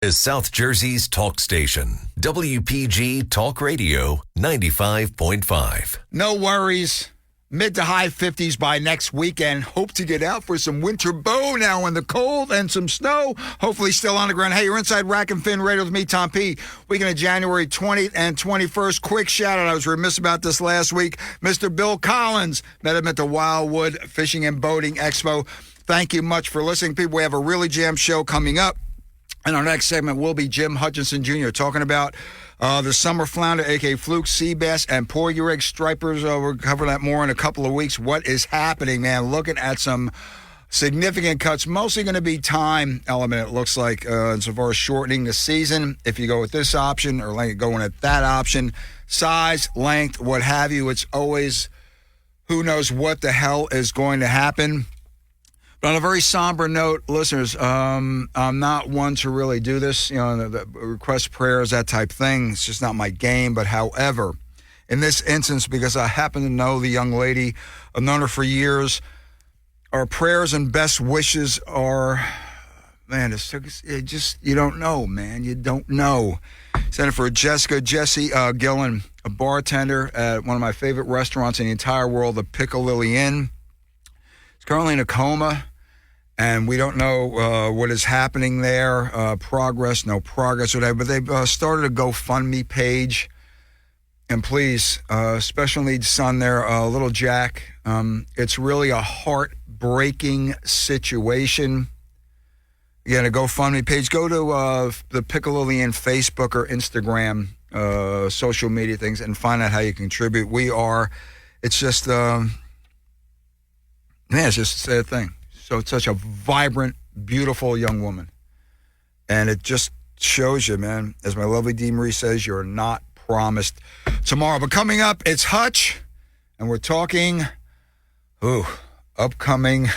is South Jersey's talk station, WPG Talk Radio 95.5. No worries. Mid to high 50s by next weekend. Hope to get out for some winter bow now in the cold and some snow. Hopefully still on the ground. Hey, you're inside Rack and Fin Radio with me, Tom P. Weekend of January 20th and 21st. Quick shout out. I was remiss about this last week. Mr. Bill Collins. Met him at the Wildwood Fishing and Boating Expo. Thank you much for listening, people. We have a really jammed show coming up. And our next segment will be Jim Hutchinson Jr. talking about the summer flounder, a.k.a. fluke, sea bass, and porgy rig stripers. We'll cover that more in a couple of weeks. What is happening, man? Looking at some significant cuts, mostly going to be time element, it looks like, so far as shortening the season. If you go with this option or going at that option, size, length, what have you, it's always who knows what the hell is going to happen. But on a very somber note, listeners, I'm not one to really do this, the request prayers, that type thing. It's just not my game. But however, in this instance, because I happen to know the young lady, I've known her for years, our prayers and best wishes are, man, it just, you don't know, man. You don't know. Send it for Jesse Gillen, a bartender at one of my favorite restaurants in the entire world, the Piccadilly Inn. Currently in a coma, and we don't know what is happening there, progress, no progress, whatever, but they've started a GoFundMe page, and please, special needs son there, little Jack, it's really a heartbreaking situation. Again, a GoFundMe page, go to the Piccadilly Inn Facebook or Instagram, social media things, and find out how you contribute. It's just... man, it's just a sad thing. So it's such a vibrant, beautiful young woman. And it just shows you, man, as my lovely Dee Marie says, you're not promised tomorrow. But coming up, it's Hutch, and we're talking, upcoming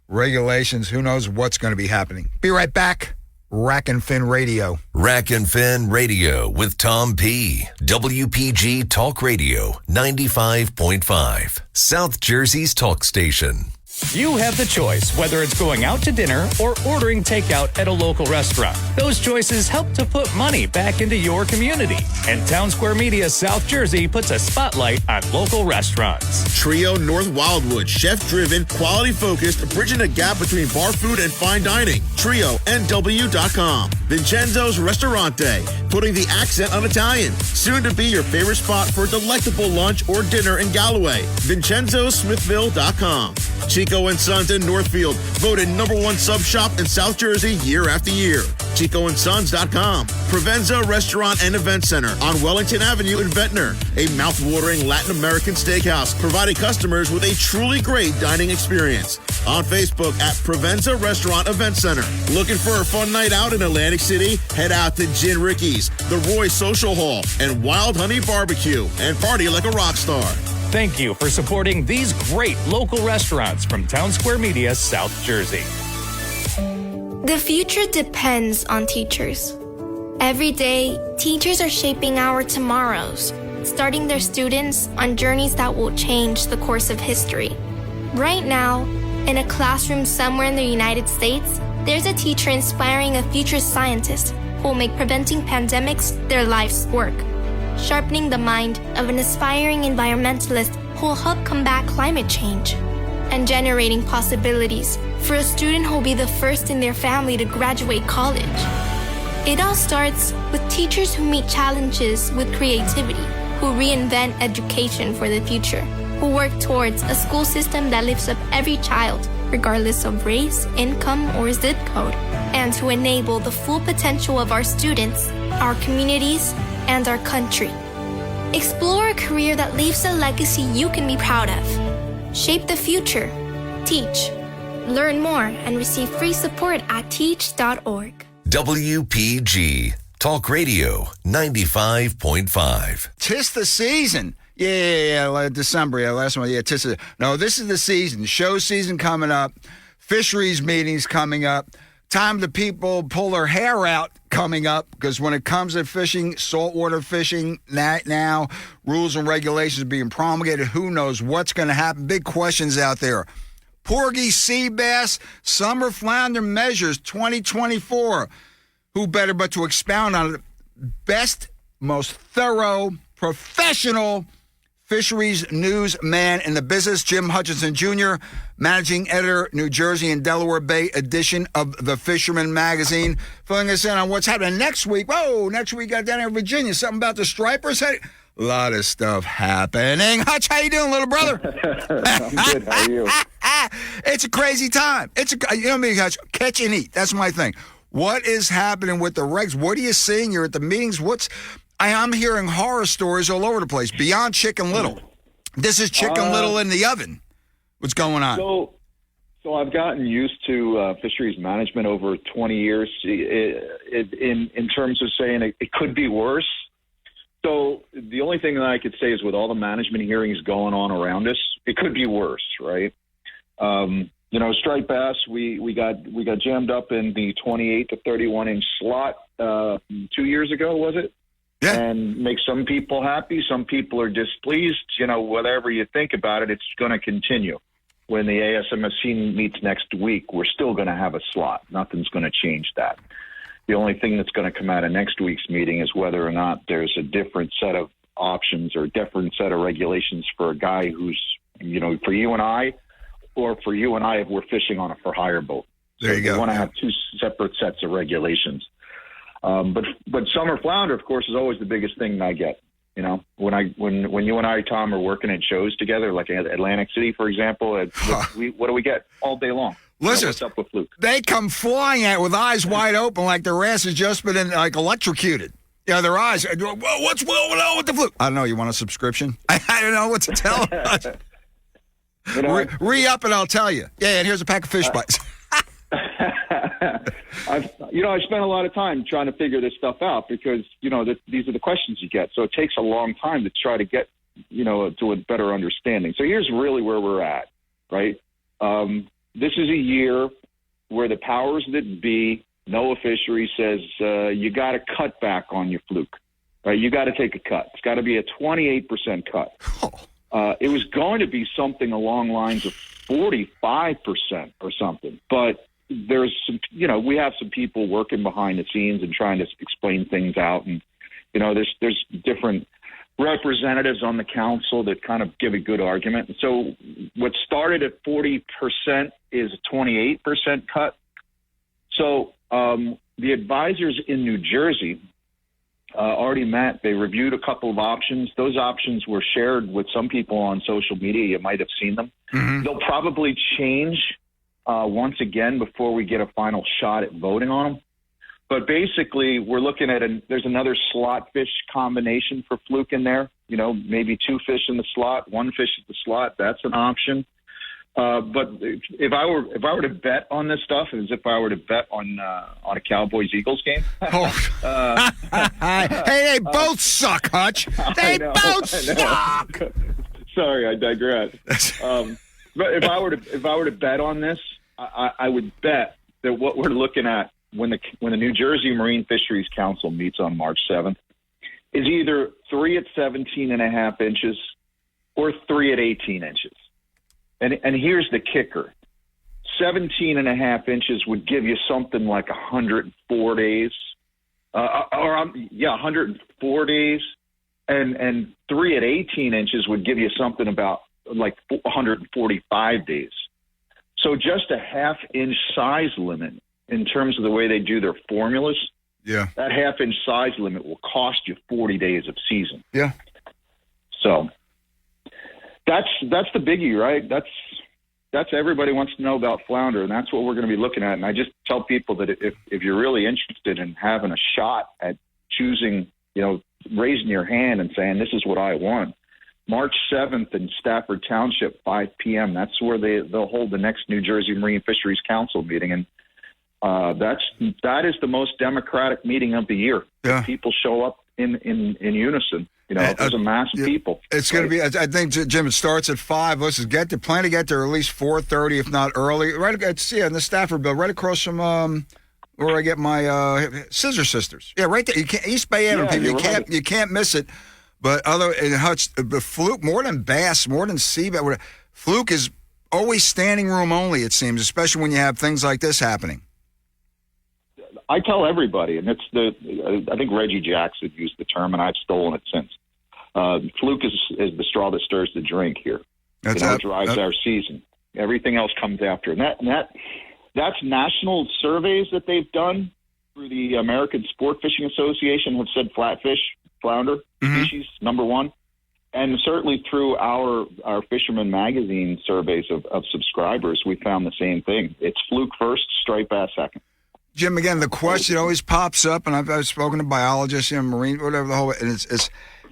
regulations. Who knows what's going to be happening. Be right back. Rack and Fin Radio. Rack and Fin Radio with Tom P. WPG Talk Radio 95.5. South Jersey's talk station. You have the choice, whether it's going out to dinner or ordering takeout at a local restaurant. Those choices help to put money back into your community. And Town Square Media South Jersey puts a spotlight on local restaurants. Trio North Wildwood, chef-driven, quality-focused, bridging the gap between bar food and fine dining. TrioNW.com. Vincenzo's Ristorante, putting the accent on Italian. Soon to be your favorite spot for a delectable lunch or dinner in Galloway. VincenzoSmithville.com. Chico & Sons in Northfield, voted #1 sub shop in South Jersey year after year. ChicoandSons.com. Provenza Restaurant and Event Center on Wellington Avenue in Ventnor. A mouth-watering Latin American steakhouse, providing customers with a truly great dining experience. On Facebook at Provenza Restaurant Event Center. Looking for a fun night out in Atlantic City? Head out to Gin Ricky's, the Roy Social Hall, and Wild Honey Barbecue, and party like a rock star. Thank you for supporting these great local restaurants from Town Square Media, South Jersey. The future depends on teachers. Every day, teachers are shaping our tomorrows, starting their students on journeys that will change the course of history. Right now, in a classroom somewhere in the United States, there's a teacher inspiring a future scientist who will make preventing pandemics their life's work, sharpening the mind of an aspiring environmentalist who will help combat climate change, and generating possibilities for a student who will be the first in their family to graduate college. It all starts with teachers who meet challenges with creativity, who reinvent education for the future, who work towards a school system that lifts up every child, regardless of race, income, or zip code, and to enable the full potential of our students, our communities, and our country. Explore a career that leaves a legacy you can be proud of. Shape the future. Teach. Learn more and receive free support at teach.org. WPG Talk Radio 95.5. 'Tis the season. Yeah, December. Yeah, last one. Yeah, 'tis the... No, this is the season. Show season coming up. Fisheries meetings coming up. Time the people pull their hair out coming up, because when it comes to fishing, saltwater fishing, now rules and regulations are being promulgated. Who knows what's going to happen? Big questions out there. Porgy, sea bass, summer flounder measures 2024. who better but to expound on it? Best, most thorough, professional fisheries newsman in the business, Jim Hutchinson Jr., managing editor, New Jersey and Delaware Bay edition of the Fisherman Magazine, filling us in on what's happening next week. Next week got down here in Virginia. Something about the stripers. A lot of stuff happening. Hutch, how you doing, little brother? I'm good. How are you? It's a crazy time. You know me, Hutch, catch and eat. That's my thing. What is happening with the regs? What are you seeing? You're at the meetings. I'm hearing horror stories all over the place, beyond Chicken Little. This is Chicken Little in the oven. What's going on? So I've gotten used to fisheries management over 20 years in terms of saying it could be worse. So the only thing that I could say is with all the management hearings going on around us, it could be worse, right? Striped bass, we got jammed up in the 28 to 31 inch slot 2 years ago, was it? Yeah. And make some people happy. Some people are displeased. Whatever you think about it, it's going to continue. When the ASMSC meets next week, we're still going to have a slot. Nothing's going to change that. The only thing that's going to come out of next week's meeting is whether or not there's a different set of options or a different set of regulations for a guy who's, for you and I, or for you and I if we're fishing on a for-hire boat. There you go. We want to have two separate sets of regulations. But summer flounder, of course, is always the biggest thing that I get. When you and I, Tom, are working at shows together, like at Atlantic City, for example, what do we get all day long? Listen, what's up with Fluke? They come flying at it with eyes wide open like their ass has just been electrocuted. Their eyes. Well, what's going on with the Fluke? I don't know. You want a subscription? I don't know what to tell them. Re-up and I'll tell you. Yeah, and here's a pack of fish bites. I spent a lot of time trying to figure this stuff out because, these are the questions you get. So it takes a long time to try to get, to a better understanding. So here's really where we're at, right? This is a year where the powers that be, NOAA Fisheries says, you got to cut back on your fluke, right? You got to take a cut. It's got to be a 28% cut. It was going to be something along lines of 45% or something, but there's some, we have some people working behind the scenes and trying to explain things out. And, there's different representatives on the council that kind of give a good argument. So what started at 40% is a 28% cut. So the advisors in New Jersey already met. They reviewed a couple of options. Those options were shared with some people on social media. You might have seen them. Mm-hmm. They'll probably change once again before we get a final shot at voting on them. But basically, we're looking at there's another slot fish combination for fluke in there. Maybe two fish in the slot, one fish at the slot. That's an option. But if I were to bet on this stuff, as if I were to bet on a Cowboys-Eagles game. Hey, they both suck, Hutch. They both suck. Sorry, I digress. But if I were to bet on this, I would bet that what we're looking at when the New Jersey Marine Fisheries Council meets on March 7th is either 3 at 17.5 inches or 3 at 18 inches. And here's the kicker. 17.5 inches would give you something like 104 days. 104 days. And 3 at 18 inches would give you something about like 145 days. So just a half-inch size limit in terms of the way they do their formulas. Yeah. That half-inch size limit will cost you 40 days of season. Yeah. So that's the biggie, right? That's everybody wants to know about flounder, and that's what we're going to be looking at. And I just tell people that if you're really interested in having a shot at choosing, raising your hand and saying, this is what I want, March 7th in Stafford Township, 5 p.m. That's where they'll hold the next New Jersey Marine Fisheries Council meeting. And that is the most democratic meeting of the year. Yeah. People show up in unison. There's a mass of people. It's going to be, I think, Jim, it starts at 5. Let's just plan to get there at least 4:30, if not early. Right in the Stafford Bill, right across from where I get my Scissor Sisters. Yeah, right there. East Bay Avenue, people. You can't miss it. But the fluke, more than bass, more than sea bass, fluke is always standing room only, it seems, especially when you have things like this happening. I tell everybody, and I think Reggie Jackson used the term, and I've stolen it since. Fluke is the straw that stirs the drink here. It drives our season. Everything else comes after. And that's national surveys that they've done through the American Sport Fishing Association have said flatfish, flounder species, number one. And certainly through our Fisherman Magazine surveys of subscribers, we found the same thing. It's fluke first, striped bass second. Jim, again, the question always pops up, and I've spoken to biologists and marine, whatever the whole, and it's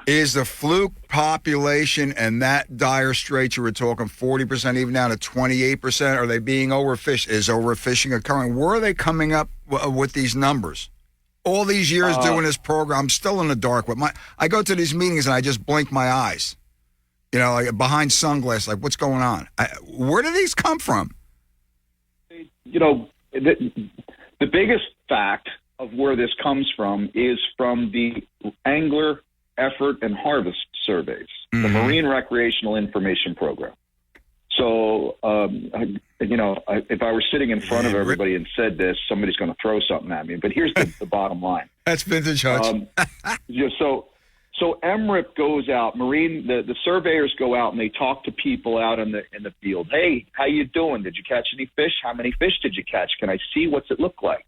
is the fluke population and that dire straits you were talking 40%, even down to 28%, are they being overfished? Is overfishing occurring? Where are they coming up with these numbers? All these years doing this program, I'm still in the dark. But I go to these meetings and I just blink my eyes, like behind sunglasses, like what's going on? Where do these come from? The biggest fact of where this comes from is from the angler effort and harvest surveys, the Marine Recreational Information Program. So, if I were sitting in front of everybody and said this, somebody's going to throw something at me. But here's the bottom line. That's vintage, Hutch. So MRIP goes out. The surveyors go out and they talk to people out in the field. Hey, how you doing? Did you catch any fish? How many fish did you catch? Can I see what's it look like?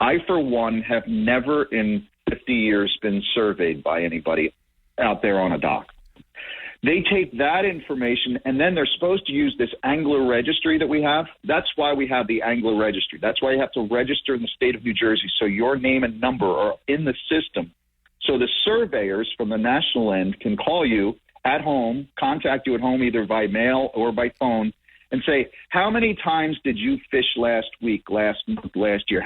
I, for one, have never in 50 years been surveyed by anybody out there on a dock. They take that information, and then they're supposed to use this angler registry that we have. That's why we have the angler registry. That's why you have to register in the state of New Jersey, so your name and number are in the system. So the surveyors from the national end can call you at home, contact you at home either by mail or by phone, and say, how many times did you fish last week, last month, last year?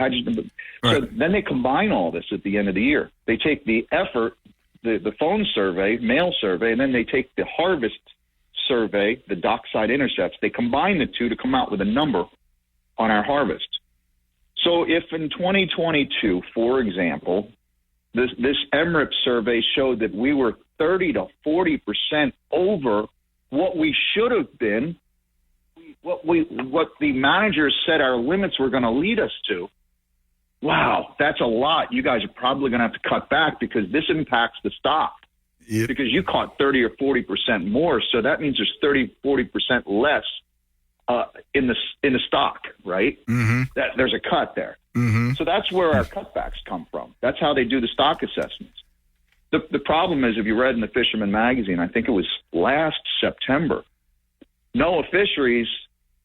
So then they combine all this at the end of the year. They take the effort, the phone survey, mail survey, and then they take the harvest survey, the dockside intercepts. They combine the two to come out with a number on our harvest. So if in 2022, for example, this MRIP survey showed that we were 30 to 40% over what we should have been, what the managers said our limits were going to lead us to. Wow, that's a lot. You guys are probably going to have to cut back because this impacts the stock. Yep. Because you caught 30 or 40% more, so that means there's 30, 40% less in the stock, right? Mm-hmm. There's a cut there. Mm-hmm. So that's where our cutbacks come from. That's how they do the stock assessments. The problem is, if you read in the Fisherman Magazine, I think it was last September, NOAA Fisheries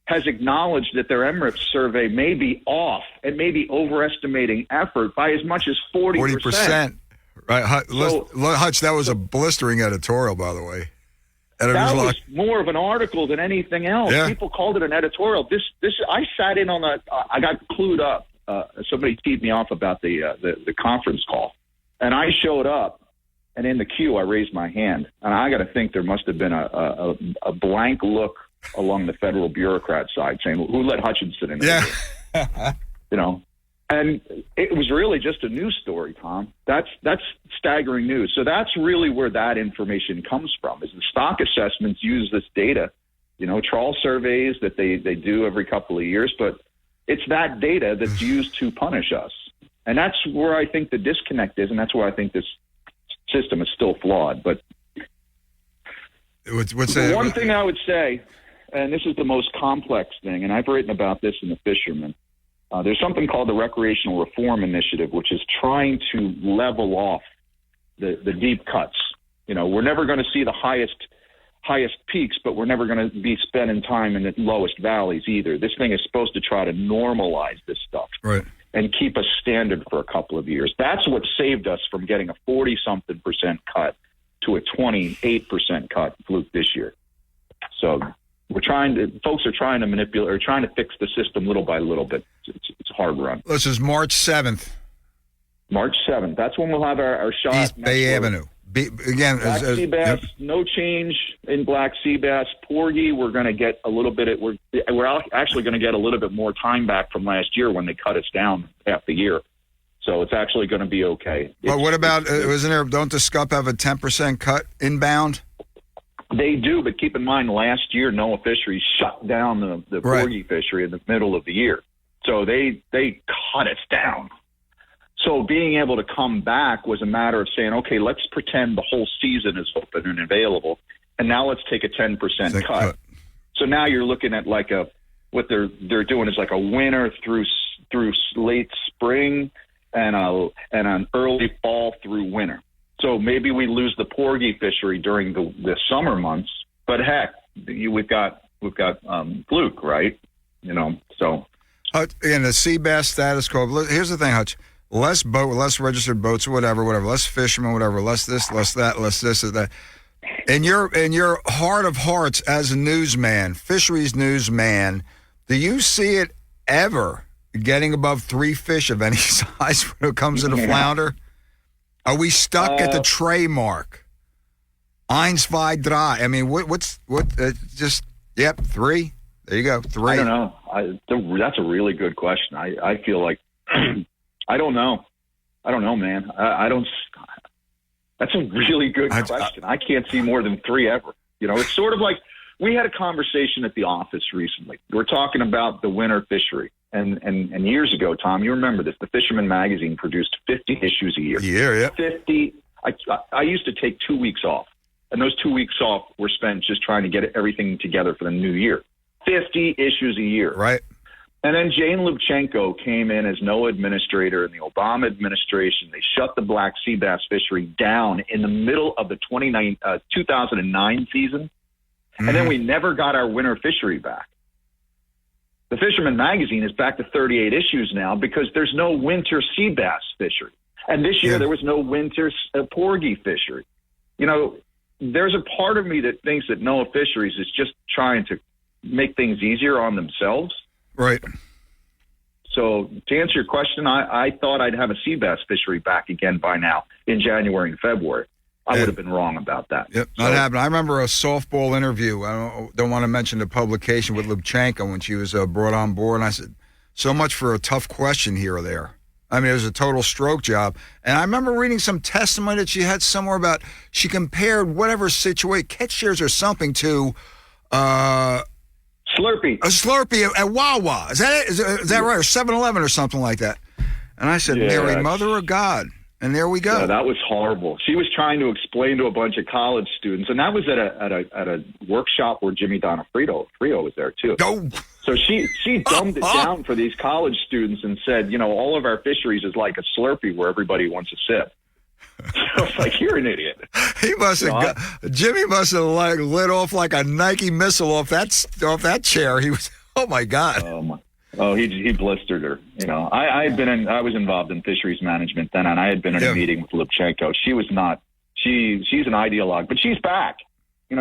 has acknowledged that their MRIP survey may be off and may be overestimating effort by as much as 40%. 40%. Right. Hutch, that was a blistering editorial, by the way. That was more of an article than anything else. Yeah. People called it an editorial. I sat in on I got clued up. Somebody teed me off about the conference call, and I showed up, and in the queue I raised my hand, and I got to think there must have been a blank look along the federal bureaucrat side saying, who let Hutchinson in? Yeah. And it was really just a news story, Tom. That's staggering news. So that's really where that information comes from, is the stock assessments use this data, trawl surveys that they do every couple of years, but it's that data that's used to punish us. And that's where I think the disconnect is, and that's where I think this system is still flawed. But one thing I would say, and this is the most complex thing, and I've written about this in The Fisherman, there's something called the Recreational Reform Initiative, which is trying to level off the deep cuts. We're never going to see the highest peaks, but we're never going to be spending time in the lowest valleys either. This thing is supposed to try to normalize this stuff, right, and keep a standard for a couple of years. That's what saved us from getting a 40-something% cut to a 28% cut fluke this year. So folks are trying to manipulate or trying to fix the system little by little, but it's a hard run. This is March 7th. March 7th. That's when we'll have our shot. East Bay Avenue. Again, Black sea bass, no change in black sea bass. Porgy, we're going to get a little bit. We're actually going to get a little bit more time back from last year when they cut us down half the year. So it's actually going to be okay. But what about? Don't the Scup have a 10% cut inbound? They do, but keep in mind, last year NOAA Fisheries shut down the porgy fishery in the middle of the year. So they cut us down. So being able to come back was a matter of saying, okay, let's pretend the whole season is open and available, and now let's take a 10% cut. So now you're looking at like what they're doing is like a winter through late spring and an early fall through winter. So maybe we lose the porgy fishery during the summer months, but heck, we've got fluke, right? So. In the sea bass status quo, here's the thing, Hutch. Less registered boats, or whatever, less fishermen, whatever, less this, less that, less this, or that. In your heart of hearts as a newsman, fisheries newsman, do you see it ever getting above 3 fish of any size when it comes to the flounder? Are we stuck at the tray mark? 1, 2, 3. I mean, just 3. There you go, 3. I don't know. That's a really good question. I feel like I don't know. Man. I don't. That's a really good question. I can't see more than 3 ever. It's sort of like we had a conversation at the office recently. We're talking about the winter fishery. And years ago, Tom, you remember this, the Fisherman magazine produced 50 issues a year. Yeah. 50. I used to take 2 weeks off. And those 2 weeks off were spent just trying to get everything together for the new year. 50 issues a year. Right. And then Jane Lubchenco came in as NOAA administrator in the Obama administration. They shut the black sea bass fishery down in the middle of the 2009 season. And then we never got our winter fishery back. The Fisherman magazine is back to 38 issues now because there's no winter sea bass fishery. And this year there was no winter porgy fishery. There's a part of me that thinks that NOAA Fisheries is just trying to make things easier on themselves. Right. So to answer your question, I thought I'd have a sea bass fishery back again by now in January and February. I would have been wrong about that. Yep, not happening. I remember a softball interview. I don't want to mention the publication with Lubchenco when she was brought on board. And I said, so much for a tough question here or there. I mean, it was a total stroke job. And I remember reading some testimony that she had somewhere about she compared whatever situation, catch shares or something, to Slurpee. A Slurpee at Wawa. Is that it? Is that right? Or 7-Eleven or something like that. And I said, Mary, Mother of God. And there we go. Yeah, that was horrible. She was trying to explain to a bunch of college students, and that was at a workshop where Jimmy Donofrio was there too. Oh. So she dumbed it down for these college students and said, all of our fisheries is like a Slurpee where everybody wants a sip. I was like, you're an idiot. Jimmy must have lit off like a Nike missile off that chair. He was, oh my God. He blistered her. I was involved in fisheries management then, and I had been in a meeting with Lubchenco. She was not. She's an ideologue, but she's back.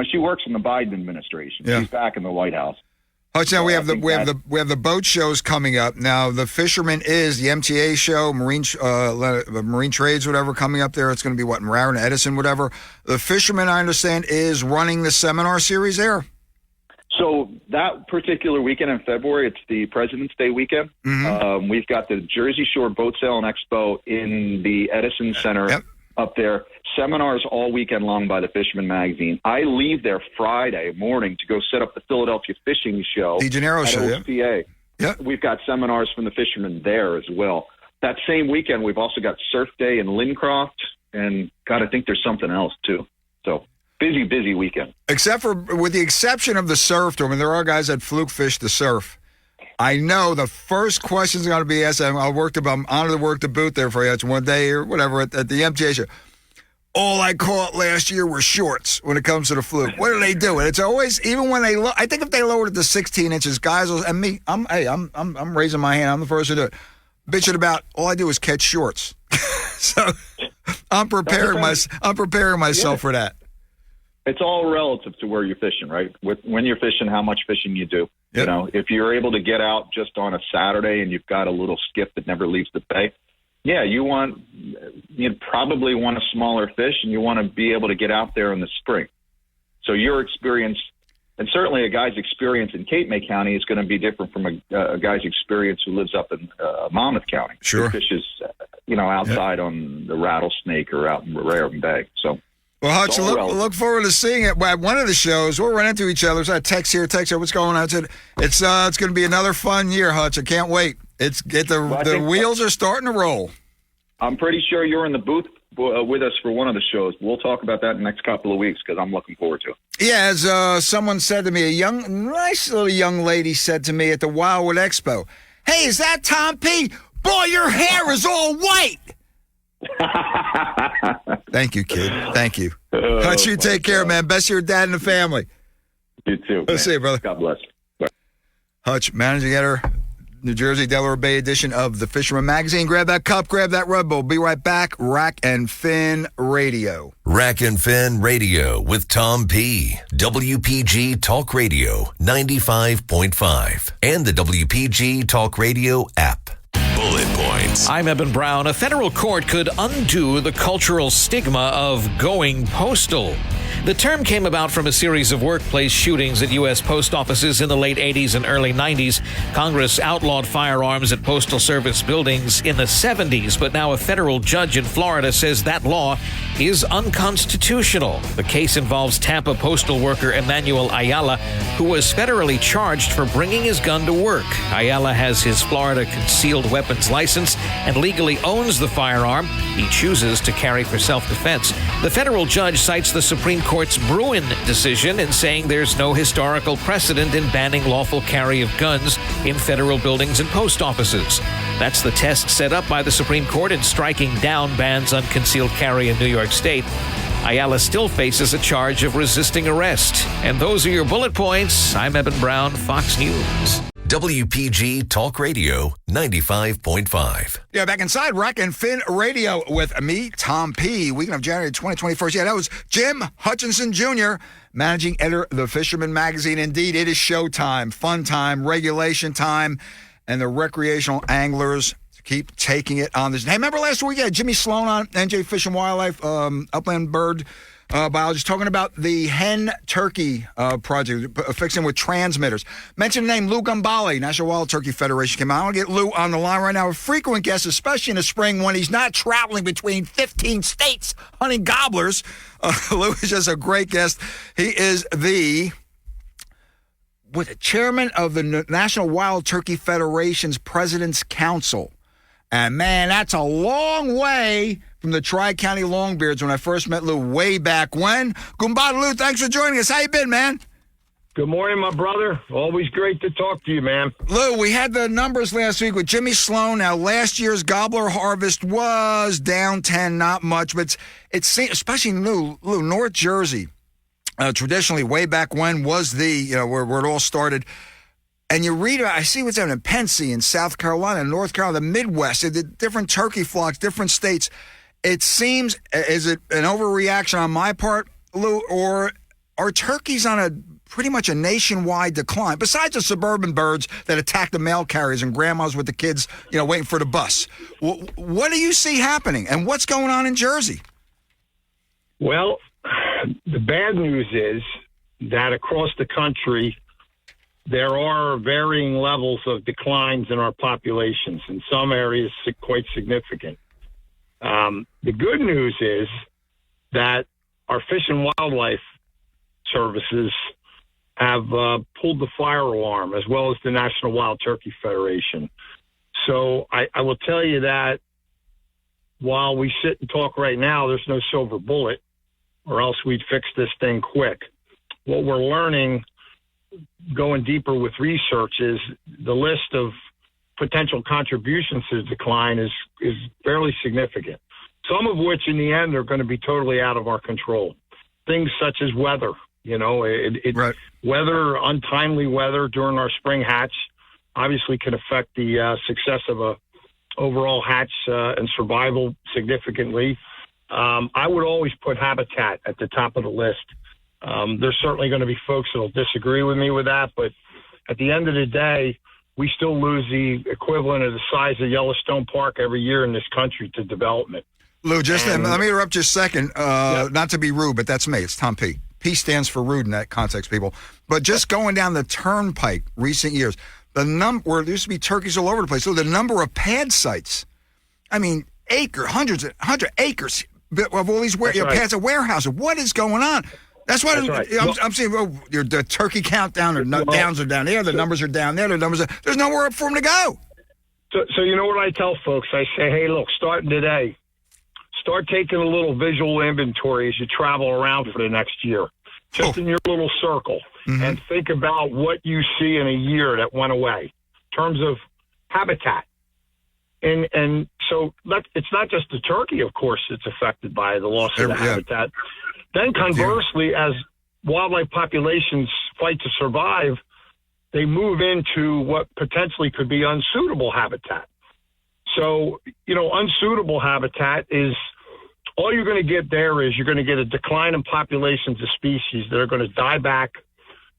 She works in the Biden administration. Yeah. She's back in the White House. Now we have the boat shows coming up. Now the Fisherman is the MTA show, Marine Trades, whatever, coming up there. It's going to be in Raritan, Edison, whatever. The Fisherman, I understand, is running the seminar series there. So that particular weekend in February, it's the President's Day weekend. Mm-hmm. We've got the Jersey Shore Boat Sale and Expo in the Edison Center up there. Seminars all weekend long by the Fisherman magazine. I leave there Friday morning to go set up the Philadelphia Fishing Show. De Janeiro show, OCA. Yeah. We've got seminars from the fishermen there as well. That same weekend, we've also got Surf Day in Lincroft, and God, I think there's something else too. So busy weekend. With the exception of the surf, I mean, there are guys that fluke fish the surf. I know the first question's going to be asked. I'm honored to work the booth there for you. It's one day or whatever at the MTA show. All I caught last year were shorts when it comes to the fluke. What are they doing? It's always, even when they I think if they lowered it to 16 inches, guys will, and me, I'm raising my hand. I'm the first to do it. Bitching about all I do is catch shorts. So I'm preparing myself for that. It's all relative to where you're fishing, right? When you're fishing, how much fishing you do. Yep. If you're able to get out just on a Saturday and you've got a little skiff that never leaves the bay, you'd probably want a smaller fish, and you want to be able to get out there in the spring. So your experience, and certainly a guy's experience in Cape May County, is going to be different from a guy's experience who lives up in Monmouth County. Sure. Who fishes, outside on the Rattlesnake or out in Raritan Bay. So. Well, Hutch, look forward to seeing it. At one of the shows, we'll run into each other. So I text here, what's going on? I said, it's going to be another fun year, Hutch. I can't wait. The wheels are starting to roll. I'm pretty sure you're in the booth with us for one of the shows. We'll talk about that in the next couple of weeks because I'm looking forward to it. Yeah, as someone said to me, nice little young lady said to me at the Wildwood Expo, "Hey, is that Tom P? Boy, your hair is all white." Thank you, kid. Thank you. Hutch, you take care, man. Best of your dad and the family. You too. Let's see you, brother. God bless. Bye. Hutch, managing editor, New Jersey, Delaware Bay edition of the Fisherman Magazine. Grab that cup, grab that Red Bull. Be right back. Rack and Fin Radio. Rack and Fin Radio with Tom P. WPG Talk Radio 95.5 and the WPG Talk Radio app. Bullet points. I'm Eben Brown. A federal court could undo the cultural stigma of going postal. The term came about from a series of workplace shootings at U.S. post offices in the late 80s and early 90s. Congress outlawed firearms at Postal Service buildings in the 70s, but now a federal judge in Florida says that law is unconstitutional. The case involves Tampa postal worker Emmanuel Ayala, who was federally charged for bringing his gun to work. Ayala has his Florida concealed weapons license and legally owns the firearm he chooses to carry for self-defense. The federal judge cites the Supreme Court's Bruin decision in saying there's no historical precedent in banning lawful carry of guns in federal buildings and post offices. That's the test set up by the Supreme Court in striking down bans on concealed carry in New York State. Ayala still faces a charge of resisting arrest. And those are your bullet points. I'm Eben Brown, Fox News. WPG Talk Radio 95.5. Yeah, back inside Rack and Fin Radio with me, Tom P. Weekend of January 2021. Yeah, that was Jim Hutchinson Jr., managing editor of the Fisherman Magazine. Indeed, it is showtime, fun time, regulation time, and the recreational anglers keep taking it on this. Hey, remember last week, Jimmy Sloan on NJ Fish and Wildlife, Upland Bird biologist, talking about the hen-turkey project, fixing with transmitters. Mentioned the name Lou Gambale, National Wild Turkey Federation came out. I want to get Lou on the line right now. A frequent guest, especially in the spring when he's not traveling between 15 states hunting gobblers. Lou is just a great guest. He is the chairman of the National Wild Turkey Federation's President's Council. And, man, that's a long way from the Tri-County Longbeards when I first met Lou way back when. Gumbada Lou, thanks for joining us. How you been, man? Good morning, my brother. Always great to talk to you, man. Lou, we had the numbers last week with Jimmy Sloan. Now, last year's gobbler harvest was down 10, not much, but it seems, especially Lou, North Jersey, traditionally way back when was the, where it all started. And you read, I see what's happening in Pensy in South Carolina, North Carolina, the Midwest, the different turkey flocks, different states. It seems, is it an overreaction on my part, Lou, or are turkeys on pretty much a nationwide decline, besides the suburban birds that attack the mail carriers and grandmas with the kids, waiting for the bus? What do you see happening, and what's going on in Jersey? Well, the bad news is that across the country, there are varying levels of declines in our populations, in some areas quite significant. The good news is that our Fish and Wildlife Services have pulled the fire alarm, as well as the National Wild Turkey Federation. So I will tell you that while we sit and talk right now, there's no silver bullet, or else we'd fix this thing quick. What we're learning, going deeper with research, is the list of potential contributions to the decline is fairly significant, some of which in the end are going to be totally out of our control. Things such as weather, right. Weather, untimely weather during our spring hatch obviously can affect the success of a overall hatch and survival significantly. I would always put habitat at the top of the list. There's certainly going to be folks that will disagree with me with that, but at the end of the day, we still lose the equivalent of the size of Yellowstone Park every year in this country to development. Lou, let me interrupt just a second. Not to be rude, but that's me. It's Tom P. P stands for rude in that context, people. But just going down the turnpike recent years, where there used to be turkeys all over the place, so the number of pad sites, hundred acres of all these pads of warehouses. What is going on? That's what I'm saying. The turkey count downs are down there. The numbers are down there. There's nowhere up for them to go. So you know what I tell folks? I say, hey, look, starting today, start taking a little visual inventory as you travel around for the next year, just in your little circle, and think about what you see in a year that went away in terms of habitat. And so it's not just the turkey, of course, that's affected by the loss of the habitat. Then conversely, as wildlife populations fight to survive, they move into what potentially could be unsuitable habitat. So, unsuitable habitat is all you're going to get there is you're going to get a decline in populations of species that are going to die back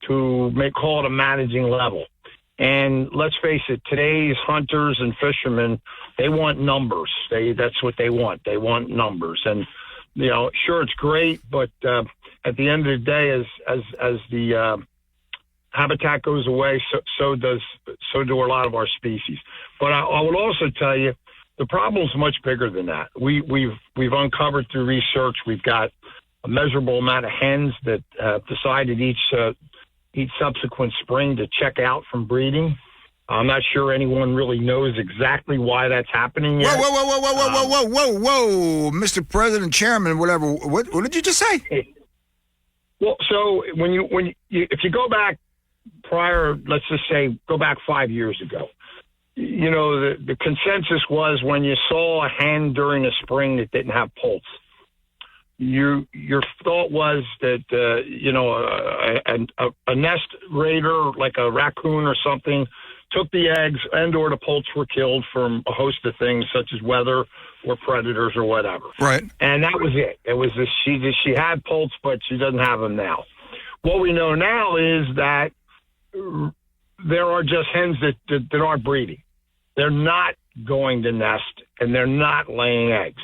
to call it a managing level. And let's face it, today's hunters and fishermen, they want numbers. That's what they want. They want numbers. And, sure, it's great, but at the end of the day, as the habitat goes away, so do a lot of our species. But I would also tell you, the problem's much bigger than that. We've uncovered through research, we've got a measurable amount of hens that decided each subsequent spring to check out from breeding. I'm not sure anyone really knows exactly why that's happening yet. Whoa, Mr. President, Chairman, whatever. What did you just say? Well, so if you go back prior, let's just say, go back 5 years ago, the consensus was when you saw a hen during the spring that didn't have poults, your thought was that a nest raider like a raccoon or something took the eggs and or the poults were killed from a host of things such as weather or predators or whatever. Right. And that was it. It was she had poults, but she doesn't have them now. What we know now is that there are just hens that aren't breeding. They're not going to nest and they're not laying eggs.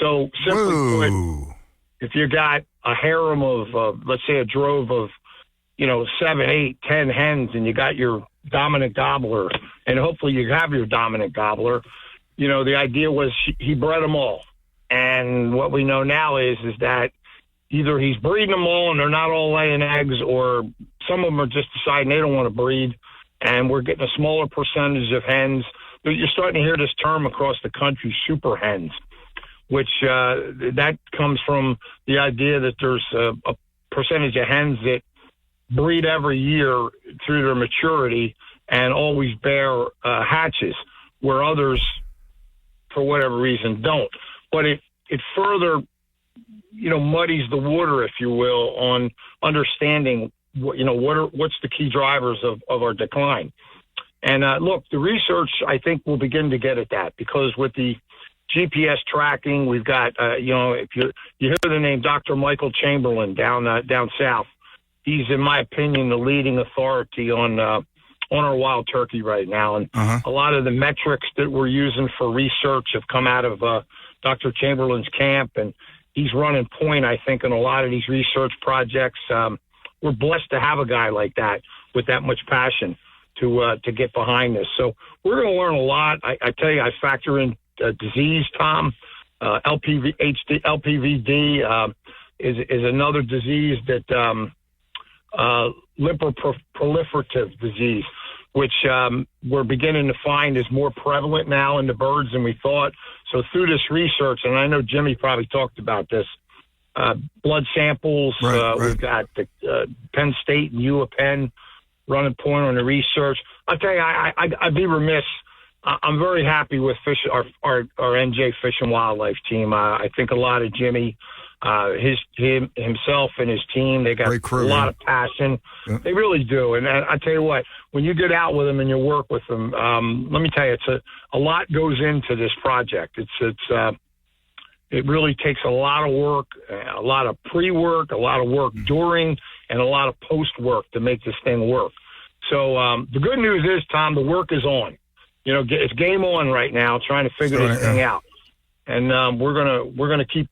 So simply put, if you got a harem of, let's say a drove of, 7, 8, 10 hens and you got your dominant gobbler, and hopefully you have your dominant gobbler, the idea was he bred them all. And what we know now is that either he's breeding them all and they're not all laying eggs, or some of them are just deciding they don't want to breed, and we're getting a smaller percentage of hens. You're starting to hear this term across the country, super hens, which that comes from the idea that there's a percentage of hens that breed every year through their maturity and always bear hatches, where others, for whatever reason, don't. But it further, muddies the water, if you will, on understanding what's the key drivers of our decline. And look, the research, I think, will begin to get at that, because with the GPS tracking, we've got, if you hear the name Dr. Michael Chamberlain down south, he's, in my opinion, the leading authority on our wild turkey right now. And a lot of the metrics that we're using for research have come out of Dr. Chamberlain's camp, and he's running point, I think, in a lot of these research projects. We're blessed to have a guy like that with that much passion to get behind this. So we're going to learn a lot. I tell you, I factor in disease, Tom. LPVD is another disease that lymphoproliferative disease, which we're beginning to find is more prevalent now in the birds than we thought. So through this research, and I know Jimmy probably talked about this, blood samples, we've got the Penn State and UPenn running point on the research. I'll tell you, I'd be remiss. I'm very happy with our NJ Fish and Wildlife team. I think a lot of Jimmy, himself and his team, they got a lot of passion. Yeah. They really do. And I tell you what, when you get out with them and you work with them, let me tell you, a lot goes into this project. It really takes a lot of work, a lot of pre-work, a lot of work during, and a lot of post-work to make this thing work. So the good news is, Tom, the work is on. It's game on right now, trying to figure this thing out. And we're gonna keep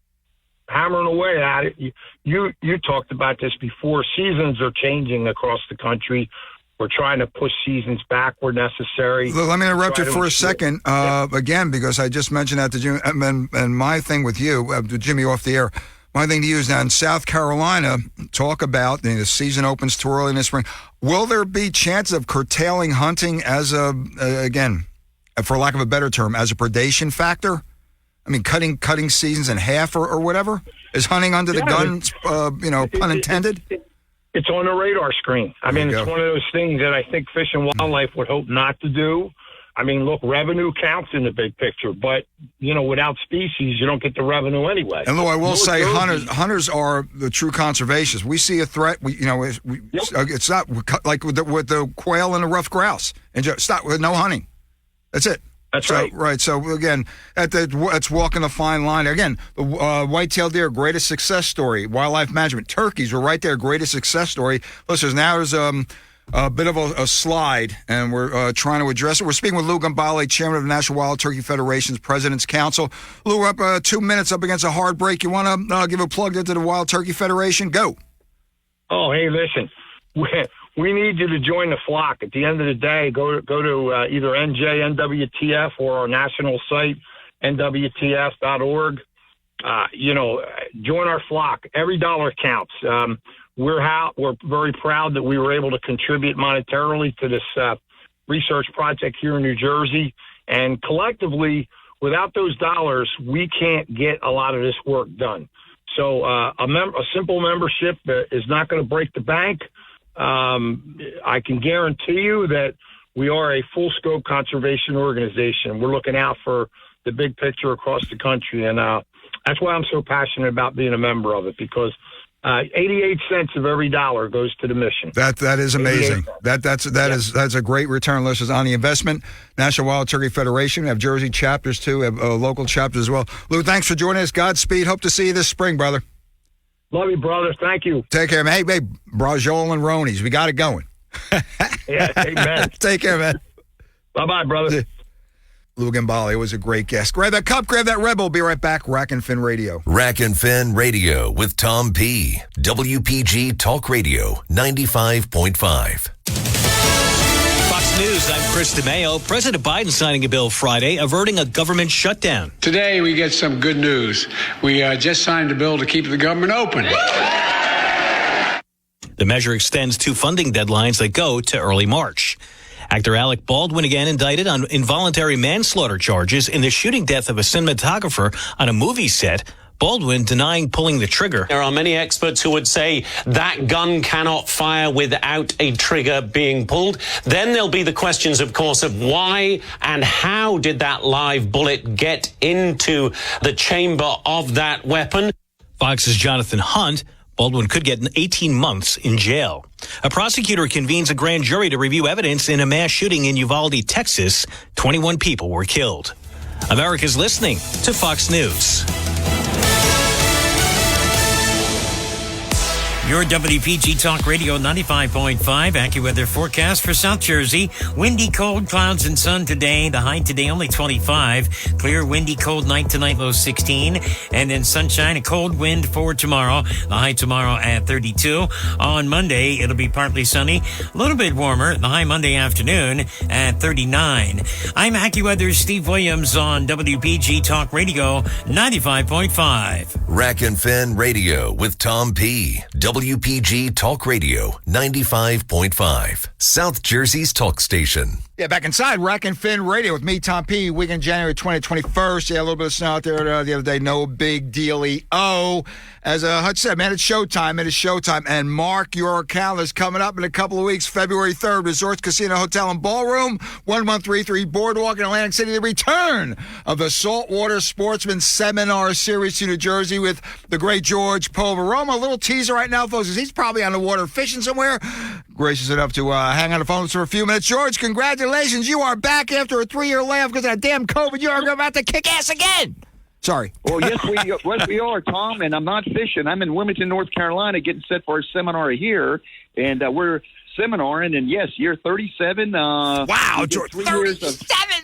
hammering away at it. You talked about this before. Seasons are changing across the country. We're trying to push seasons back where necessary. Let me interrupt you for a second, again, because I just mentioned that to Jimmy. And my thing with you, Jimmy, off the air, my thing to you is now in South Carolina, talk about the season opens too early in the spring. Will there be chance of curtailing hunting as again, for lack of a better term, as a predation factor? I mean, cutting seasons in half or whatever? Is hunting under the gun, pun intended? It's on the radar screen. I mean, it's one of those things that I think Fish and Wildlife would hope not to do. I mean, look, revenue counts in the big picture, but, without species, you don't get the revenue anyway. And Lou, I will say hunters are the true conservationists. We see a threat, it's not like with the quail and the ruffed grouse. And stop with no hunting. That's it. That's right. Right. So, again, that's walking the fine line. Again, the white-tailed deer, greatest success story. Wildlife management. Turkeys were right there, greatest success story. Listen, now there's a bit of a slide, and we're trying to address it. We're speaking with Lou Gambale, chairman of the National Wild Turkey Federation's President's Council. Lou, we're up 2 minutes up against a hard break. You want to give a plug into the Wild Turkey Federation? Go. Oh, hey, listen. We need you to join the flock. At the end of the day, go to either NJ, NWTF, or our national site, NWTF.org. Join our flock. Every dollar counts. We're very proud that we were able to contribute monetarily to this research project here in New Jersey. And collectively, without those dollars, we can't get a lot of this work done. So a simple membership is not going to break the bank. I can guarantee you that we are a full-scope conservation organization. We're looking out for the big picture across the country, and that's why I'm so passionate about being a member of it, because 88 cents of every dollar goes to the mission. That is amazing. That's a great return, listeners, on the investment. National Wild Turkey Federation. We have Jersey chapters, too. We have local chapters as well. Lou, thanks for joining us. Godspeed. Hope to see you this spring, brother. Love you, brother. Thank you. Take care, man. Hey, Brajol and Ronies. We got it going. Yeah, amen. Take care, man. Bye-bye, brother. Lou Gambale was a great guest. Grab that cup, grab that Red Bull. Be right back. Rack and Fin Radio. Rack and Fin Radio with Tom P. WPG Talk Radio 95.5. Fox News, I'm Chris DeMeo. President Biden signing a bill Friday averting a government shutdown. Today we get some good news. We just signed a bill to keep the government open. The measure extends two funding deadlines that go to early March. Actor Alec Baldwin again indicted on involuntary manslaughter charges in the shooting death of a cinematographer on a movie set. Baldwin denying pulling the trigger. There are many experts who would say that gun cannot fire without a trigger being pulled. Then there'll be the questions, of course, of why and how did that live bullet get into the chamber of that weapon. Fox's Jonathan Hunt. Baldwin could get 18 months in jail. A prosecutor convenes a grand jury to review evidence in a mass shooting in Uvalde, Texas. 21 people were killed. America's listening to Fox News. Your WPG Talk Radio 95.5 AccuWeather forecast for South Jersey. Windy, cold, clouds and sun today. The high today only 25. Clear, windy, cold night tonight, low 16. And then sunshine, a cold wind for tomorrow. The high tomorrow at 32. On Monday, it'll be partly sunny. A little bit warmer. The high Monday afternoon at 39. I'm AccuWeather's Steve Williams on WPG Talk Radio 95.5. Rack and Fin Radio with Tom P. WPG Talk Radio 95.5. South Jersey's talk station. Yeah, back inside Rack and Fin Radio with me, Tom P. Weekend January 2021st. Yeah, a little bit of snow out there the other day. No big dealy-o. As Hutch said, man, it's showtime. It is showtime. And mark your calendars coming up in a couple of weeks. February 3rd, Resorts Casino Hotel and Ballroom, 1133 Boardwalk in Atlantic City. The return of the Saltwater Sportsman Seminar Series to New Jersey with the great George Poveroma. A little teaser right now, folks, because he's probably on the water fishing somewhere. Gracious enough to hang on the phone for a few minutes. George, congratulations. You are back after a 3-year layoff because of that damn COVID. You are about to kick ass again. Sorry. Well, yes, we are, Tom, and I'm not fishing. I'm in Wilmington, North Carolina, getting set for a seminar here, and we're seminaring, and yes, year 37. Wow, George, 37.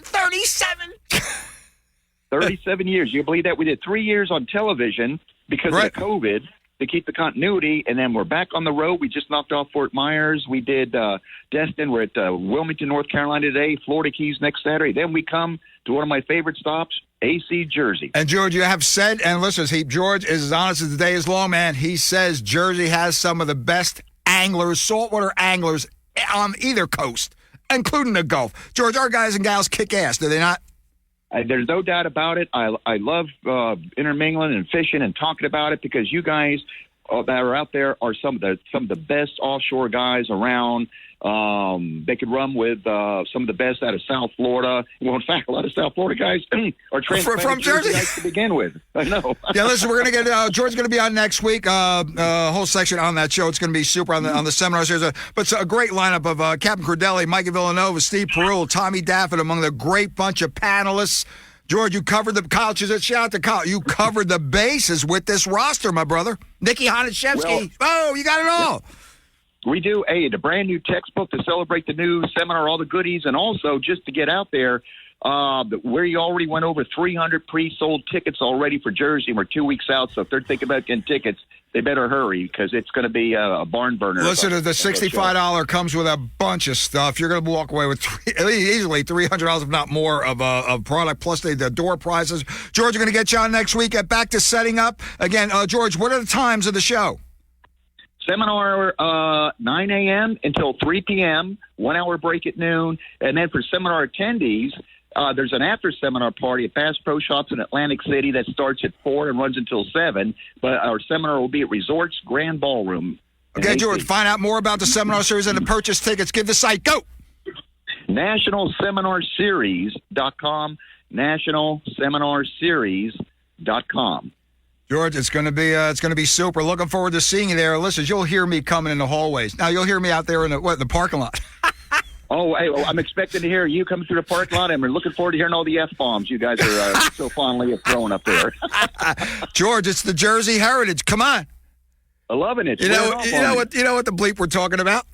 37 years. You believe that? We did 3 years on television because of the COVID to keep the continuity, and then we're back on the road. We just knocked off Fort Myers. We did Destin. We're at Wilmington, North Carolina today, Florida Keys next Saturday. Then we come to one of my favorite stops, AC Jersey. And George, you have said, and listen, George is as honest as the day is long, man. He says Jersey has some of the best anglers, saltwater anglers on either coast. including the golf. George, our guys and gals kick ass, do they not? There's no doubt about it. I love intermingling and fishing and talking about it because you guys that are out there are some of the best offshore guys around. They could run with some of the best out of South Florida. Well, in fact, a lot of South Florida guys are transplanted from Jersey guys to begin with. I know. Yeah, listen, we're going to get George's going to be on next week. A whole section on that show. It's going to be super on the seminar series. But it's a great lineup of Captain Cordelli, Mikey Villanova, Steve Perul, Tommy Daffin, among the great bunch of panelists. George, you covered the colleges. Shout out to Kyle. You covered the bases with this roster, my brother. Nikki Honachevsky. Oh, you got it all. We do. Hey, the brand new textbook to celebrate the new seminar, all the goodies, and also just to get out there, where you already went over 300 pre-sold tickets already for Jersey. We're 2 weeks out, so if they're thinking about getting tickets, they better hurry because it's going to be a barn burner. Listen, the $65 comes with a bunch of stuff. You're going to walk away with easily $300, if not more, of product, plus the door prizes. George, we're going to get you on next week. Get back to setting up. Again, George, what are the times of the show? Seminar 9 a.m. until 3 p.m., 1 hour break at noon. And then for seminar attendees, there's an after-seminar party at Bass Pro Shops in Atlantic City that starts at 4 and runs until 7. But our seminar will be at Resorts Grand Ballroom. Okay, George, find out more about the seminar series and to purchase tickets. Give the site. Go! NationalSeminarSeries.com. NationalSeminarSeries.com. George, it's going to be super. Looking forward to seeing you there. Listen, you'll hear me coming in the hallways. Now you'll hear me out there in the parking lot. Oh, hey, I'm expecting to hear you coming through the parking lot, and we're looking forward to hearing all the F-bombs you guys are so fondly throwing up there. George, it's the Jersey heritage. Come on. I'm loving it. You know what the bleep we're talking about?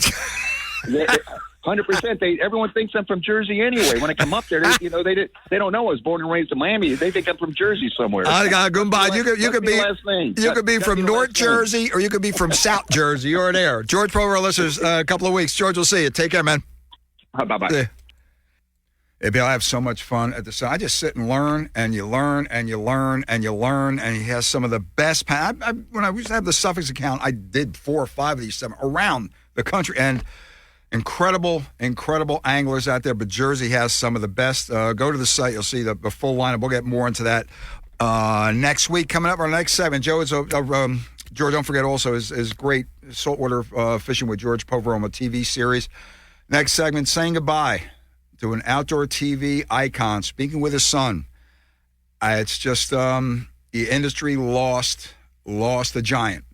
100%. Everyone thinks I'm from Jersey anyway. When I come up there, they don't know I was born and raised in Miami. They think I'm from Jersey somewhere. You could be from North Jersey or you could be from South Jersey. You're there. George Provo, listeners, a couple of weeks. George, we'll see you. Take care, man. Bye-bye. Hey, Bill, I have so much fun at the. I just sit and learn, and you learn, and you learn, and you learn, and he has some of the best. When I used to have the Suffolk account, I did 4 or 5 of these around the country, and incredible anglers out there. But Jersey has some of the best. Go to the site, you'll see the full lineup. We'll get more into that next week. Coming up, our next segment, Joe is George. Don't forget also is great saltwater fishing with George Poveroma TV series. Next segment, saying goodbye to an outdoor TV icon, speaking with his son. It's just the industry lost a giant.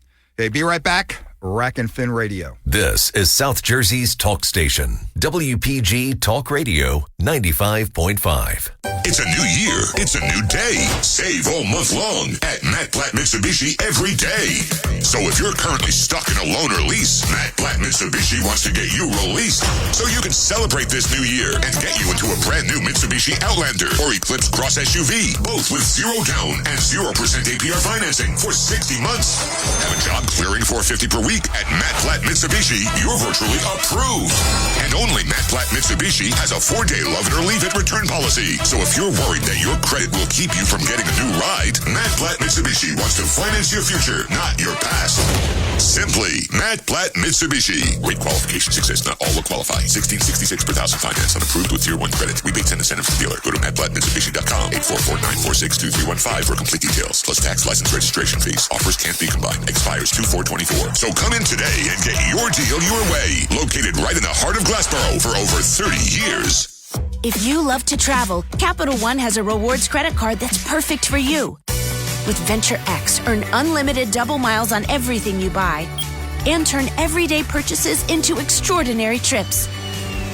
Okay, be right back. Rack and Fin Radio. This is South Jersey's talk station, WPG Talk Radio 95.5. It's a new year. It's a new day. Save all month long at Matt Blatt Mitsubishi every day. So if you're currently stuck in a loan or lease, Matt Blatt Mitsubishi wants to get you released so you can celebrate this new year and get you into a brand new Mitsubishi Outlander or Eclipse Cross SUV, both with 0 down and 0% APR financing for 60 months. Have a job clearing $450 per week at Matt Blatt Mitsubishi, you're virtually approved. And only Matt Blatt Mitsubishi has a 4-day love it or leave it return policy. So if you're worried that your credit will keep you from getting a new ride, Matt Blatt Mitsubishi wants to finance your future, not your past. Simply Matt Blatt Mitsubishi. Rate qualifications exist. Not all will qualify. $16.66 per thousand finance unapproved with Tier 1 credit. Rebates and incentives to dealer. Go to MattBlattMitsubishi.com. 844-946-2315 for complete details. Plus tax, license, registration fees. Offers can't be combined. Expires 2/4/24. So come in today and get your deal your way. Located right in the heart of Glassboro for over 30 years. If you love to travel, Capital One has a rewards credit card that's perfect for you. With Venture X, earn unlimited double miles on everything you buy and turn everyday purchases into extraordinary trips.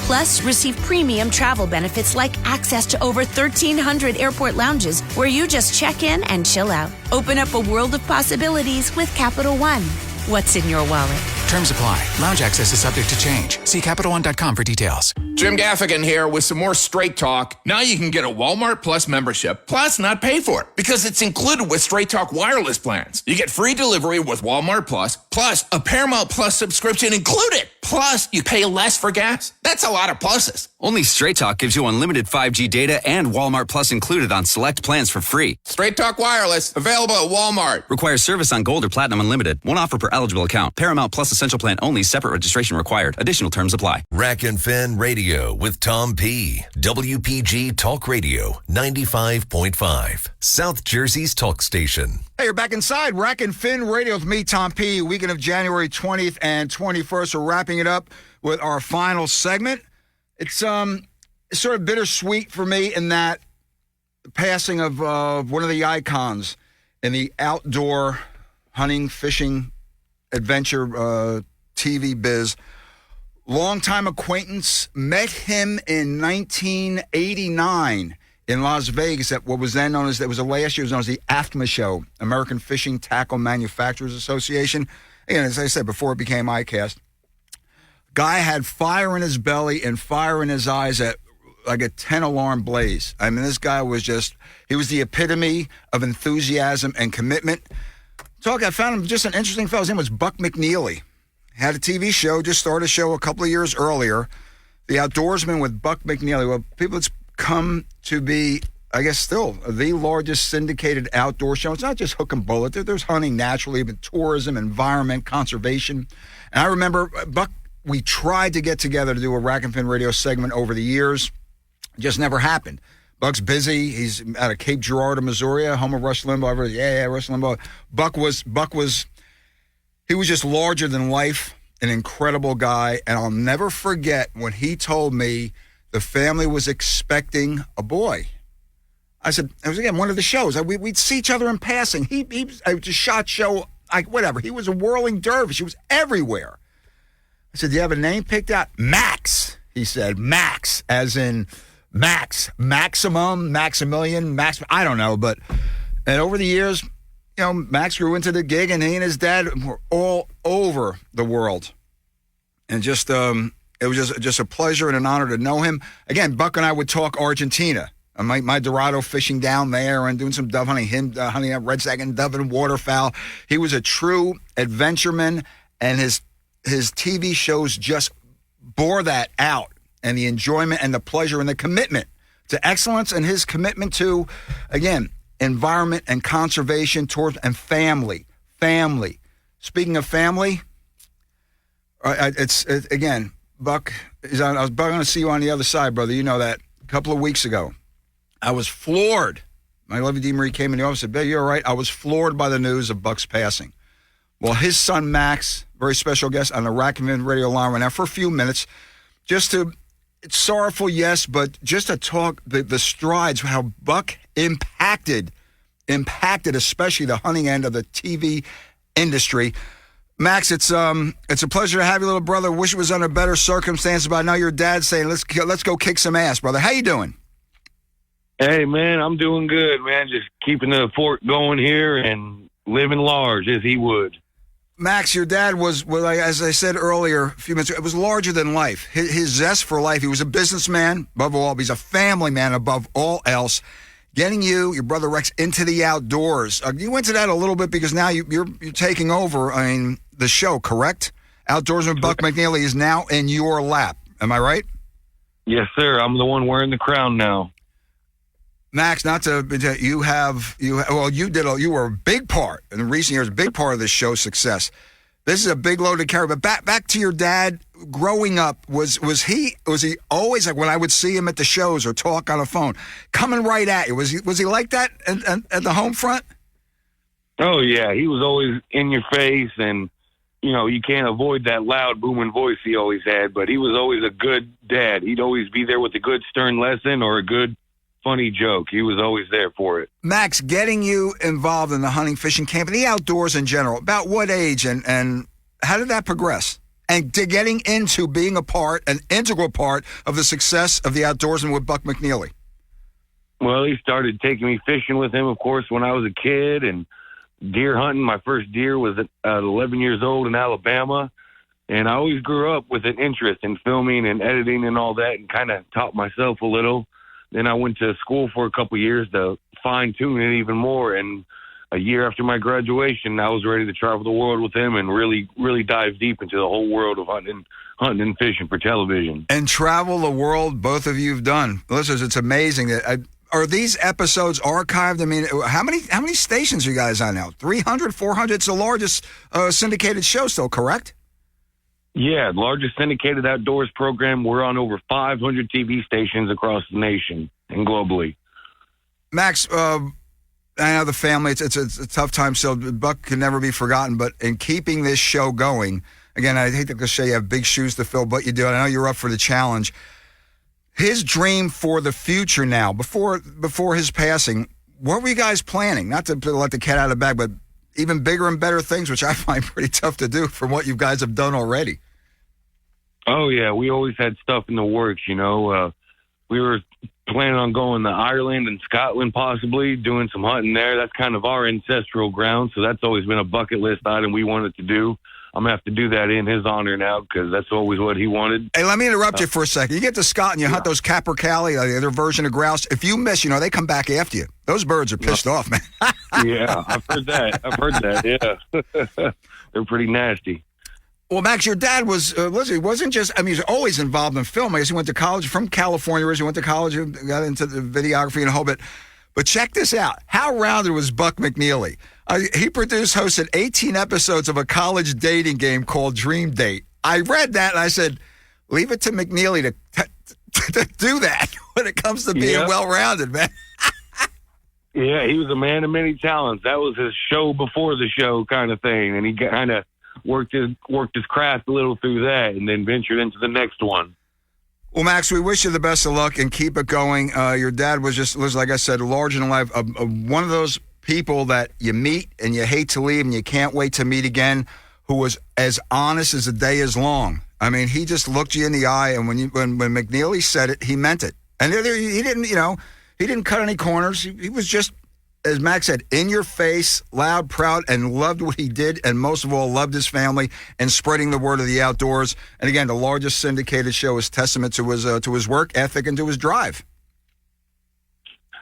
Plus, receive premium travel benefits like access to over 1,300 airport lounges where you just check in and chill out. Open up a world of possibilities with Capital One. What's in your wallet? Terms apply. Lounge access is subject to change. See CapitalOne.com for details. Jim Gaffigan here with some more Straight Talk. Now you can get a Walmart Plus membership, plus not pay for it, because it's included with Straight Talk wireless plans. You get free delivery with Walmart Plus a Paramount Plus subscription included. Plus, you pay less for gas. That's a lot of pluses. Only Straight Talk gives you unlimited 5G data and Walmart Plus included on select plans for free. Straight Talk Wireless, available at Walmart. Requires service on Gold or Platinum Unlimited. One offer per eligible account. Paramount Plus Essential Plan only. Separate registration required. Additional terms apply. Rack and Fin Radio with Tom P. WPG Talk Radio 95.5. South Jersey's talk station. Hey, you're back inside Rack and Fin Radio with me, Tom P. Weekend of January 20th and 21st. We're wrapping it up with our final segment. It's sort of bittersweet for me in that the passing of one of the icons in the outdoor hunting, fishing, adventure TV biz. Longtime acquaintance, met him in 1989 in Las Vegas at what was then known as, it was the last year, it was known as the AFTMA show, American Fishing Tackle Manufacturers Association. And as I said before, it became ICAST. Guy had fire in his belly and fire in his eyes at like a 10-alarm blaze. I mean, this guy was he was the epitome of enthusiasm and commitment. I found him just an interesting fellow. His name was Buck McNeely. Had a TV show, just started a show a couple of years earlier, The Outdoorsman with Buck McNeely. Well, people, it's come to be, I guess, still the largest syndicated outdoor show. It's not just hook and bullet. There's hunting naturally, but tourism, environment, conservation. And I remember, Buck, we tried to get together to do a Rack and Fin Radio segment over the years. It just never happened. Buck's busy. He's out of Cape Girardeau, Missouri, home of Rush Limbaugh. Yeah, Rush Limbaugh. Buck was, he was just larger than life, an incredible guy. And I'll never forget when he told me the family was expecting a boy. I said, it was again one of the shows. We'd see each other in passing. He was a shot show, like whatever. He was a whirling dervish. He was everywhere. I said, do you have a name picked out? Max, he said. Max, as in Max, Maximum, Maximilian, Max. I don't know, and over the years, Max grew into the gig, and he and his dad were all over the world. And just, it was just a pleasure and an honor to know him. Again, Buck and I would talk Argentina. My Dorado fishing down there and doing some dove hunting, him hunting up red sack and dove and waterfowl. He was a true adventureman, and his TV shows just bore that out, and the enjoyment and the pleasure and the commitment to excellence, and his commitment to, again, environment and conservation towards and family. Speaking of family, again, Buck, I was going to see you on the other side, brother. You know that. A couple of weeks ago, I was floored. My lovely Dee Marie came in the office and said, "Babe, you're all right." I was floored by the news of Buck's passing. Well, his son, Max, very special guest on the Rack and Fin Radio line right now for a few minutes, it's sorrowful, yes, but just to talk the strides, how Buck impacted especially the hunting end of the TV industry. Max, it's a pleasure to have you, little brother. Wish it was under better circumstances, but I know your dad's saying, let's go kick some ass, brother. How you doing? Hey, man, I'm doing good, man. Just keeping the fort going here and living large as he would. Max, your dad was, as I said earlier a few minutes ago, it was larger than life. His zest for life, he was a businessman above all, but he's a family man above all else. Getting you, your brother Rex, into the outdoors. You went to that a little bit because now you're taking over, the show, correct? Outdoors with Buck McNeely is now in your lap. Am I right? Yes, sir. I'm the one wearing the crown now. Max, you were a big part in the recent years, a big part of this show's success. This is a big load to carry. But back to your dad. Growing up, was he always like when I would see him at the shows or talk on the phone, coming right at you? Was he like that at the home front? Oh yeah, he was always in your face, and you can't avoid that loud booming voice he always had. But he was always a good dad. He'd always be there with a good stern lesson or a good funny joke. He was always there for it. Max, getting you involved in the hunting, fishing, camping, the outdoors in general, about what age and how did that progress? And to getting into being an integral part of the success of the Outdoorsman with Buck McNeely? Well, he started taking me fishing with him, of course, when I was a kid, and deer hunting. My first deer was at 11 years old in Alabama, and I always grew up with an interest in filming and editing and all that, and kind of taught myself a little. Then I went to school for a couple years to fine-tune it even more, and a year after my graduation, I was ready to travel the world with him and really, really dive deep into the whole world of hunting and fishing for television. And travel the world, both of you have done. Listeners, it's amazing that. Are these episodes archived? I mean, how many stations are you guys on now? 300, 400? It's the largest syndicated show still, correct? Yeah, largest syndicated outdoors program. We're on over 500 TV stations across the nation and globally. Max, I know the family, it's a tough time still. Buck can never be forgotten, but in keeping this show going, again, I hate the cliche, you have big shoes to fill, but you do it. I know you're up for the challenge. His dream for the future now, before his passing, what were you guys planning? Not to let the cat out of the bag, but even bigger and better things, which I find pretty tough to do from what you guys have done already. Oh, yeah. We always had stuff in the works, you know. We were planning on going to Ireland and Scotland, possibly, doing some hunting there. That's kind of our ancestral ground, so that's always been a bucket list item we wanted to do. I'm going to have to do that in his honor now because that's always what he wanted. Hey, let me interrupt you for a second. You get to Scotland, and you hunt those capercaillie, the other version of grouse. If you miss, they come back after you. Those birds are pissed off, man. Yeah, I've heard that, yeah. They're pretty nasty. Well, Max, your dad was, listen, he wasn't just, he was always involved in film. I guess he went to college from California. He went to college and got into the videography and a whole bit. But check this out. How rounded was Buck McNeely? He hosted 18 episodes of a college dating game called Dream Date. I read that and I said, leave it to McNeely to do that when it comes to being well-rounded, man. Yeah, he was a man of many talents. That was his show before the show kind of thing, and he kind of worked his craft a little through that and then ventured into the next one. Well, Max, we wish you the best of luck and keep it going. Your dad was like I said, large in life, one of those people that you meet and you hate to leave and you can't wait to meet again, who was as honest as the day is long. I mean, he just looked you in the eye, and when McNeely said it, he meant it. And he didn't cut any corners. He was just, as Max said, in your face, loud, proud, and loved what he did, and most of all, loved his family and spreading the word of the outdoors. And again, the largest syndicated show is testament to his work ethic and to his drive.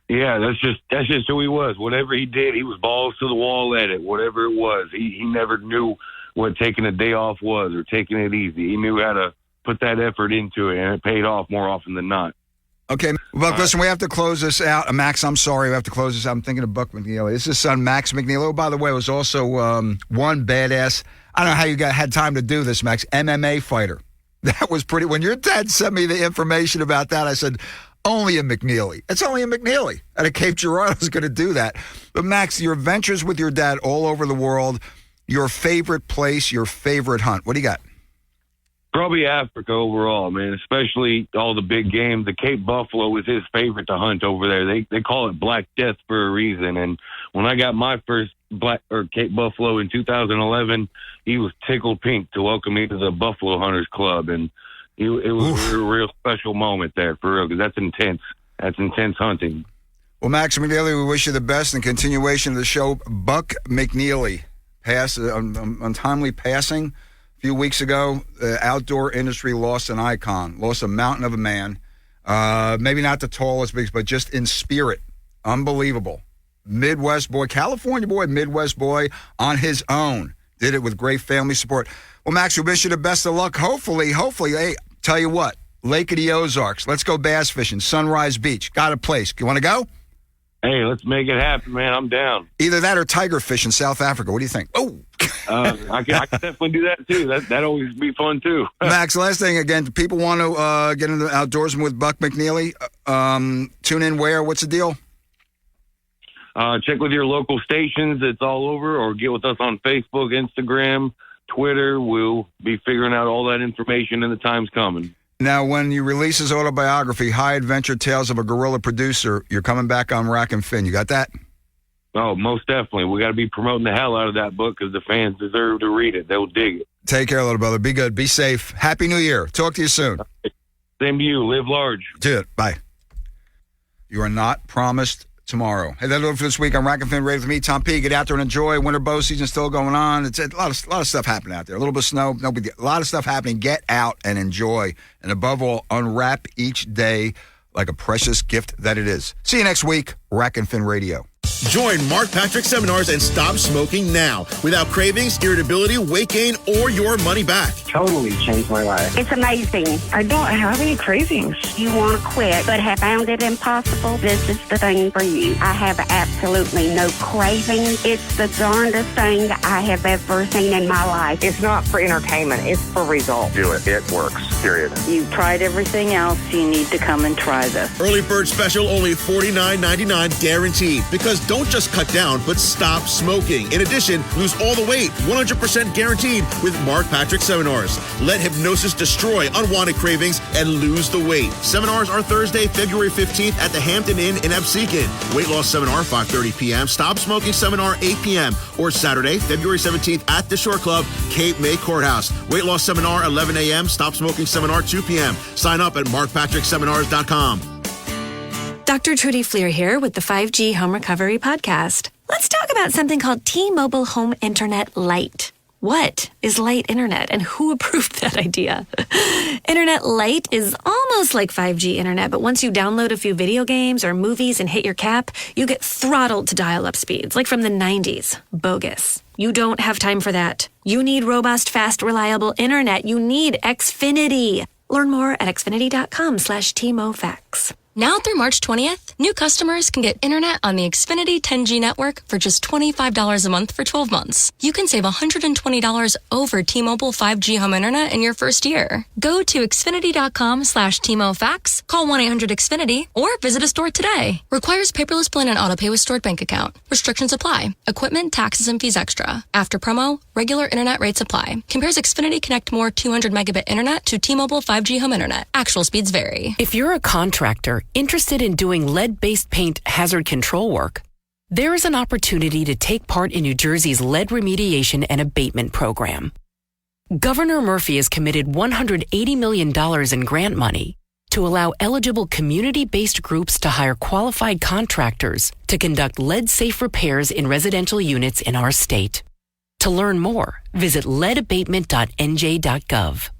Yeah, that's just who he was. Whatever he did, he was balls to the wall at it. Whatever it was, he never knew what taking a day off was or taking it easy. He knew how to put that effort into it, and it paid off more often than not. Okay, Buck, listen, we have to close this out. Max, I'm sorry, we have to close this out. I'm thinking of Buck McNeely. This is his son, Max McNeely, who, by the way, was also one badass, I don't know how you had time to do this, Max, MMA fighter. That was pretty, when your dad sent me the information about that, I said, only a McNeely. It's only a McNeely. Out of Cape Girardeau is going to do that. But, Max, your adventures with your dad all over the world, your favorite place, your favorite hunt. What do you got? Probably Africa overall, man, especially all the big game. The Cape Buffalo was his favorite to hunt over there. They call it Black Death for a reason. And when I got my first Cape Buffalo in 2011, he was tickled pink to welcome me to the Buffalo Hunters Club. And it was a real special moment there, for real, because that's intense. That's intense hunting. Well, Max McNeely, we wish you the best in continuation of the show. Buck McNeely passed, untimely passing. A few weeks ago, the outdoor industry lost an icon, lost a mountain of a man. Maybe not the tallest, but just in spirit. Unbelievable. Midwest boy, California boy, Midwest boy on his own. Did it with great family support. Well, Max, we wish you the best of luck. Hopefully, hey, tell you what, Lake of the Ozarks. Let's go bass fishing, Sunrise Beach. Got a place. You want to go? Hey, let's make it happen, man. I'm down. Either that or tiger fish in South Africa. What do you think? Oh, I can definitely do that too. That always be fun too. Max, last thing again, people want to get into the outdoorsman with Buck McNeely. Tune in where? What's the deal? Check with your local stations. It's all over, or get with us on Facebook, Instagram, Twitter. We'll be figuring out all that information in the time's coming. Now, when you release his autobiography, High Adventure Tales of a Guerrilla Producer, you're coming back on Rack and Fin. You got that? Oh, most definitely. We got to be promoting the hell out of that book because the fans deserve to read it. They'll dig it. Take care, little brother. Be good. Be safe. Happy New Year. Talk to you soon. Same to you. Live large. Do it. Bye. You are not promised tomorrow. Hey, that'll do it for this week on Rack and Fin Radio with me, Tom P. Get out there and enjoy. Winter bow season still going on. It's a lot of stuff happening out there. A little bit of snow, no big deal. A lot of stuff happening. Get out and enjoy. And above all, unwrap each day like a precious gift that it is. See you next week, Rack and Fin Radio. Join Mark Patrick Seminars and stop smoking now without cravings, irritability, weight gain, or your money back. Totally changed my life. It's amazing. I don't have any cravings. You want to quit, but have found it impossible? This is the thing for you. I have absolutely no cravings. It's the darndest thing I have ever seen in my life. It's not for entertainment. It's for results. Do it. It works. Period. You've tried everything else. You need to come and try this. Early bird special, only $49.99 guaranteed. Because don't just cut down, but stop smoking. In addition, lose all the weight, 100% guaranteed with Mark Patrick Seminars. Let hypnosis destroy unwanted cravings and lose the weight. Seminars are Thursday, February 15th at the Hampton Inn in Absecon. Weight loss seminar, 5:30 p.m. Stop smoking seminar, 8 p.m. Or Saturday, February 17th at the Shore Club, Cape May Courthouse. Weight loss seminar, 11 a.m. Stop smoking seminar, 2 p.m. Sign up at markpatrickseminars.com. Dr. Trudy Fleer here with the 5G Home Recovery Podcast. Let's talk about something called T-Mobile Home Internet Lite. What is light internet and who approved that idea? Internet Lite is almost like 5G internet, but once you download a few video games or movies and hit your cap, you get throttled to dial-up speeds, like from the 90s. Bogus. You don't have time for that. You need robust, fast, reliable internet. You need Xfinity. Learn more at xfinity.com/TMOFAX. Now through March 20th, new customers can get internet on the Xfinity 10G network for just $25 a month for 12 months. You can save $120 over T-Mobile 5G home internet in your first year. Go to xfinity.com/TMOFAX, call 1-800-XFINITY, or visit a store today. Requires paperless plan and autopay with stored bank account. Restrictions apply. Equipment, taxes, and fees extra. After promo, regular internet rates apply. Compares Xfinity Connect More 200 megabit internet to T-Mobile 5G home internet. Actual speeds vary. If you're a contractor interested in doing lead-based paint hazard control work, there is an opportunity to take part in New Jersey's lead remediation and abatement program. Governor Murphy has committed $180 million in grant money to allow eligible community-based groups to hire qualified contractors to conduct lead-safe repairs in residential units in our state. To learn more, visit leadabatement.nj.gov.